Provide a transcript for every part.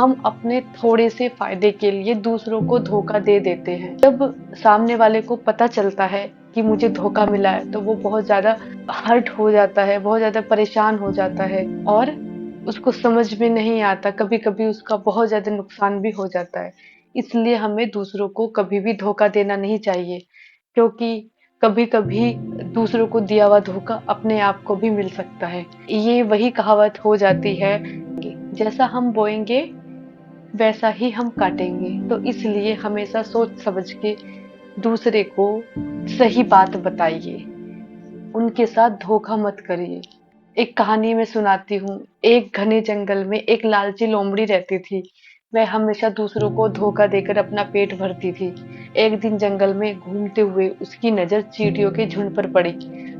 हम अपने थोड़े से फायदे के लिए दूसरों को धोखा दे देते हैं। जब सामने वाले को पता चलता है कि मुझे धोखा मिला है तो वो बहुत ज्यादा हर्ट हो जाता है, बहुत ज्यादा परेशान हो जाता है और उसको समझ में नहीं आता, कभी कभी उसका बहुत ज्यादा नुकसान भी हो जाता है। इसलिए हमें दूसरों को कभी भी धोखा देना नहीं चाहिए, क्योंकि कभी कभी दूसरों को दिया हुआ धोखा अपने आप को भी मिल सकता है। ये वही कहावत हो जाती है कि जैसा हम बोएंगे वैसा ही हम काटेंगे। तो इसलिए हमेशा सोच समझ के दूसरे को सही बात बताइए, उनके साथ धोखा मत करिए। एक कहानी में सुनाती हूँ। एक घने जंगल में एक लालची लोमड़ी रहती थी। वह हमेशा दूसरों को धोखा देकर अपना पेट भरती थी। एक दिन जंगल में घूमते हुए उसकी नजर चींटियों के झुंड पर पड़ी,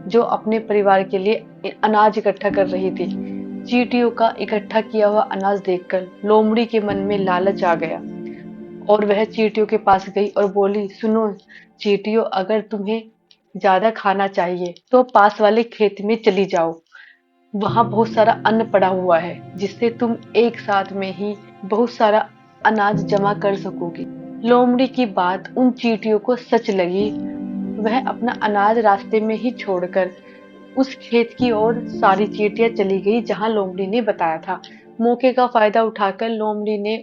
जो अपने परिवार के लिए अनाज इकट्ठा कर रही थी। चींटियों का इकट्ठा किया हुआ अनाज देखकर लोमड़ी के मन में लालच आ गया और वह चींटियों के पास गई और बोली, सुनो चींटियों, अगर तुम्हें ज्यादा खाना चाहिए तो पास वाले खेत में चली जाओ। वहां बहुत सारा अन्न पड़ा हुआ है, जिससे तुम एक साथ में ही बहुत सारा अनाज जमा कर सकोगी। लोमड़ी की बात उन चींटियों को सच लगी। वह अपना अनाज रास्ते में ही छोड़कर उस खेत की ओर सारी चींटियां चली गई जहां लोमड़ी ने बताया था। मौके का फायदा उठाकर लोमड़ी ने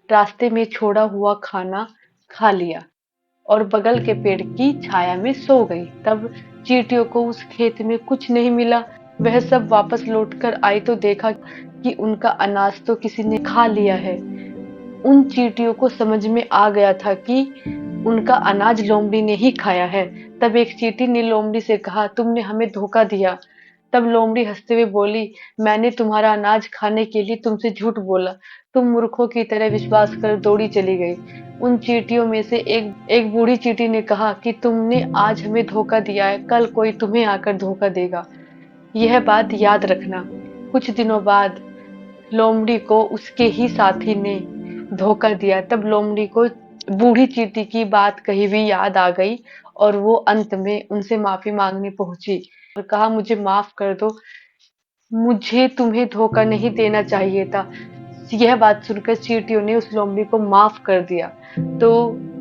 रास्ते में छोड़ा हुआ खाना खा लिया और बगल के पेड़ की छाया में सो गई। तब चींटियों को उस खेत में कुछ नहीं मिला। वह सब वापस लौटकर आई तो देखा कि उनका अनाज तो किसी ने खा लिया है। उन चींटियों को समझ में आ गया था कि उनका अनाज लोमड़ी ने ही खाया है। तब एक चींटी ने लोमड़ी से कहा, तुमने हमें धोखा दिया। तब लोमड़ी हंसते हुए बोली, मैंने तुम्हारा अनाज खाने के लिए तुमसे झूठ बोला। तुम मूर्खों की तरह विश्वास कर दौड़ी चली गई। उन चींटियों में से एक एक बूढ़ी चींटी ने कहा कि तुमने आज हमें धोखा दिया है, कल कोई तुम्हें आकर धोखा देगा। यह बात याद रखना। कुछ दिनों बाद लोमड़ी को उसके ही साथी ने धोखा दिया। तब लोमड़ी को बूढ़ी चींटी की बात कही हुई याद आ गई और वो अंत में उनसे माफी मांगने पहुंची और कहा, मुझे माफ कर दो, मुझे तुम्हें धोखा नहीं देना चाहिए था। यह बात सुनकर चींटियों ने उस लोमड़ी को माफ कर दिया। तो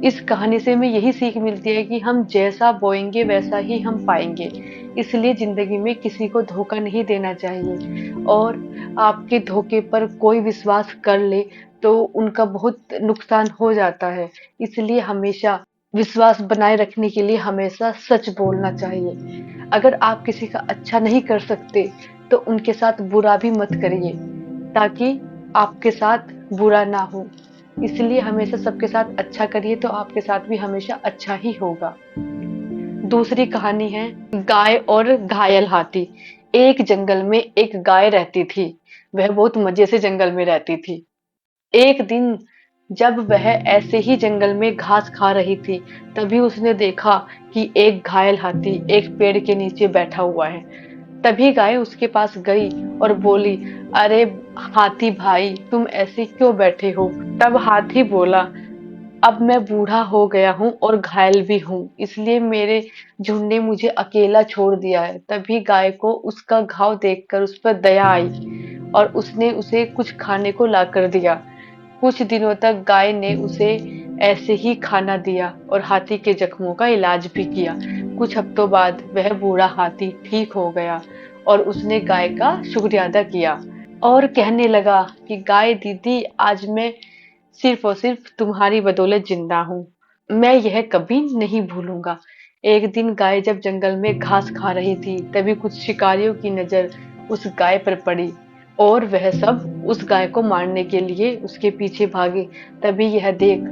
इस कहानी से हमें यही सीख मिलती है कि हम जैसा बोएंगे वैसा ही हम पाएंगे। इसलिए जिंदगी में किसी को धोखा नहीं देना चाहिए। और आपके धोखे पर कोई विश्वास कर ले तो उनका बहुत नुकसान हो जाता है। इसलिए हमेशा विश्वास बनाए रखने के लिए हमेशा सच बोलना चाहिए। अगर आप किसी का अच्छा नहीं कर सकते तो उनके साथ बुरा भी मत करिए, ताकि आपके साथ बुरा ना हो। इसलिए हमेशा सबके साथ अच्छा करिए तो आपके साथ भी हमेशा अच्छा ही होगा। दूसरी कहानी है गाय और घायल हाथी। एक जंगल में एक गाय रहती थी। वह बहुत मजे से जंगल में रहती थी। एक दिन जब वह ऐसे ही जंगल में घास खा रही थी, तभी उसने देखा कि एक घायल हाथी एक पेड़ के नीचे बैठा हुआ है। तभी गाय उसके पास गई और बोली, अरे हाथी भाई, तुम ऐसे क्यों बैठे हो? तब हाथी बोला, अब मैं बूढ़ा हो गया हूँ और घायल भी हूँ, इसलिए मेरे झुंड ने मुझे अकेला छोड़ दिया है। तभी गाय को उसका घाव देखकर उस पर दया आई और उसने उसे कुछ खाने को ला कर दिया। कुछ दिनों तक गाय ने उसे ऐसे ही खाना दिया और हाथी के जख्मों का इलाज भी किया। कुछ हफ्तों बाद वह बूढ़ा हाथी ठीक हो गया और उसने गाय का शुक्रिया अदा किया और कहने लगा कि गाय दीदी, आज मैं सिर्फ और सिर्फ तुम्हारी बदौलत जिंदा हूँ। मैं यह कभी नहीं भूलूंगा। एक दिन गाय जब जंगल में घास खा रही थी, तभी कुछ शिकारियों की नजर उस गाय पर पड़ी और वह सब उस गाय को मारने के लिए उसके पीछे भागे। तभी यह देख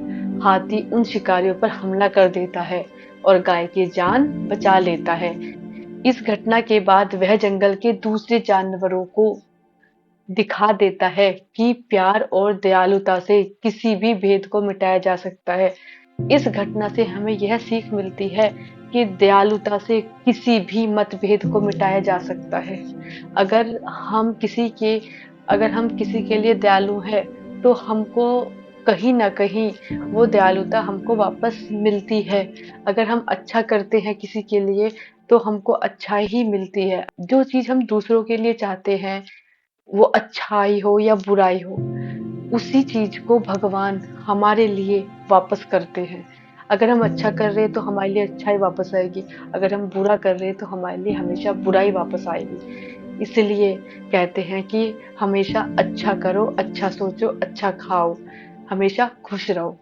हाथी उन शिकारियों पर हमला कर देता है और गाय की जान बचा लेता है। इस घटना के बाद वह जंगल के दूसरे जानवरों को दिखा देता है कि प्यार और दयालुता से किसी भी भेद को मिटाया जा सकता है। इस घटना से हमें यह सीख मिलती है कि दयालुता से किसी भी मतभेद को मिटाया जा सकता है। अगर हम किसी के अगर हम किसी के लिए दयालु हैं तो हमको कहीं ना कहीं वो दयालुता हमको वापस मिलती है। अगर हम अच्छा करते हैं किसी के लिए तो हमको अच्छा ही मिलती है। जो चीज हम दूसरों के लिए चाहते हैं, वो अच्छाई हो या बुराई हो, उसी चीज को भगवान हमारे लिए वापस करते हैं। अगर हम अच्छा कर रहे हैं तो हमारे लिए अच्छा ही वापस आएगी, अगर हम बुरा कर रहे हैं तो हमारे लिए हमेशा बुरा ही वापस आएगी। इसलिए कहते हैं कि हमेशा अच्छा करो, अच्छा सोचो, अच्छा खाओ, हमेशा खुश रहो।